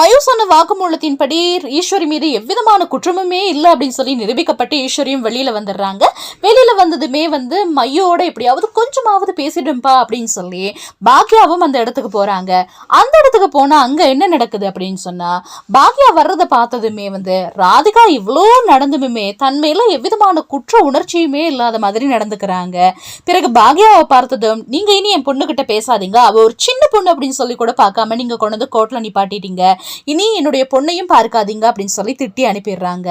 மயு சொன்ன வாக்குமூலத்தின்படி ஈஸ்வரி மீது எவ்விதமான குற்றமுமே இல்லை அப்படின்னு சொல்லி நிரூபிக்கப்பட்டு ஈஸ்வரியும் வெளியில வந்துடுறாங்க. வெளியில வந்ததுமே மையோட எப்படியாவது கொஞ்சமாவது பேசிடும்பா அப்படின்னு சொல்லி பாக்யாவும் அந்த இடத்துக்கு போறாங்க. அந்த இடத்துக்கு போனா அங்க என்ன நடக்குது அப்படின்னு சொன்னா, பாக்யா வர்றதை பார்த்ததுமே ராதிகா இவ்வளோ நடந்துமே தன் மேல எவ்விதமான குற்ற உணர்ச்சியுமே இல்லாத மாதிரி நடந்துக்கிறாங்க. பிறகு பாக்யாவை பார்த்ததும், நீங்க இனி என் பொண்ணுகிட்ட பேசாதீங்க, அவ ஒரு சின்ன பொண்ணு அப்படின்னு சொல்லி கூட பார்க்காம நீங்க கொண்டு வந்து கோர்ட்ல நிப்பாட்டிட்டீங்க, இனி என்னுடைய பொண்ணையும் பார்க்காதீங்க அப்படின்னு சொல்லி திட்டி அனுப்பிடுறாங்க.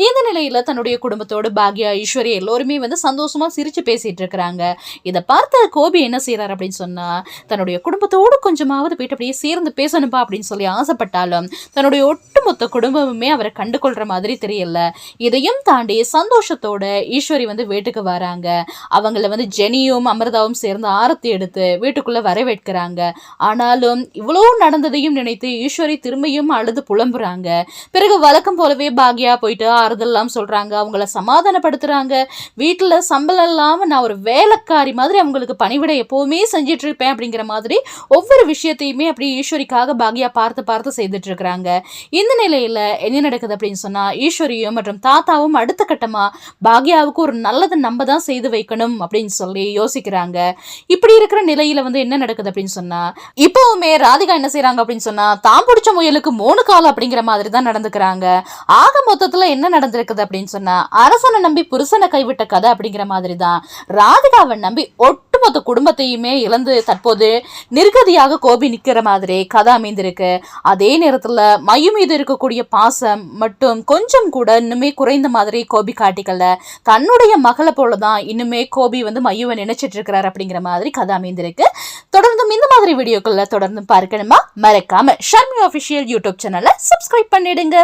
இந்த நிலையில தன்னுடைய குடும்பத்தோடு பாக்யா, ஈஸ்வரி எல்லோருமே சந்தோஷமா சிரிச்சு பேசிட்டு இருக்கிறாங்க. இதை பார்த்த கோபி என்ன செய்யறாரு அப்படின்னு சொன்னா, தன்னுடைய குடும்பத்தோடு கொஞ்சமாவது போயிட்டு அப்படியே சேர்ந்து பேசணும்பா அப்படின்னு சொல்லி ஆசைப்பட்டாலும் தன்னுடைய ஒட்டுமொத்த குடும்பமுமே அவரை கண்டுகொள்ற மாதிரி தெரியல. இதையும் தாண்டி சந்தோஷத்தோட ஈஸ்வரி வீட்டுக்கு வராங்க. அவங்கள ஜெனியும் அமிர்தாவும் சேர்ந்து ஆரத்தி எடுத்து வீட்டுக்குள்ள வரவேற்கிறாங்க. ஆனாலும் இவ்வளவு நடந்ததையும் நினைத்து ஈஸ்வரி திரும்பியும் அழுது புலம்புறாங்க. பிறகு வழக்கம் போலவே பாக்யா போயிட்டு ஆறுதல்லாம் சொல்றாங்க, அவங்கள சமாதானப்படுத்துறாங்க. வீட்டுல சம்பளம் இல்லாம நான் ஒரு வேலைக்காரி மாதிரி அவங்களுக்கு பணிவிட எப்பவுமே செஞ்சிட்டு இருப்பேன் அப்படிங்கிற மாதிரி ஒவ்வொரு விஷயத்தையுமே அப்படி ஈஸ்வரிக்காக பாக்யா பார்த்து பார்த்து செய்துட்டு இருக்கிறாங்க. இந்த நிலையில என்ன நடக்குது அப்படின்னு சொன்னா, ஈஸ்வரியும் மற்றும் தாத்தாவும் அடுத்த கட்டமா பாக்யாவுக்கு ஒரு நல்லது நம்ம தான் செய்து வைக்கணும் அப்படின்னு சொல்லி யோசிக்கிறாங்க. இப்படி இருக்கிற நிலையில என்ன நடக்குது அப்படின்னு சொன்னா, இப்பவுமே ராதிகா என்ன செய்யறாங்க அப்படின்னு சொன்னா, தான் பிடிச்ச முயலுக்கு 3 கால் அப்படிங்கிற மாதிரி தான் நடந்துக்கிறாங்க. ஆக மொத்தத்துல என்ன நடந்திருக்குது அப்படின்னு சொன்னா, அரசனை நம்பி புருஷனை கைவிட்ட கதை அப்படிங்கிற மாதிரி தான் ராதிகாவை நம்பி ஒட்டுமொத்த குடும்பத்தையுமே இழந்து தற்போது நிர்கதியாக கோபி நிக்கிற மாதிரி கதை அமைந்திருக்கு. அதே நேரத்துல மயு மீது இருக்கக்கூடிய பாசம் மட்டும் கொஞ்சம் கூட இன்னுமே குறைந்த மாதிரி கோபி காட்டிக்கல. தன்னுடைய மகளை போலதான் இன்னுமே கோபி மயுவை நினைச்சிட்டு இருக்கிறார் அப்படிங்கிற மாதிரி கதை அமைந்திருக்கு. தொடர்ந்தும் இந்த மாதிரி வீடியோக்களை தொடர்ந்து பார்க்கணுமா, மறக்காம ஷர்மி ஆஃபிஷியல் யூடியூப் சேனலை சப்ஸ்கிரைப் பண்ணிடுங்க.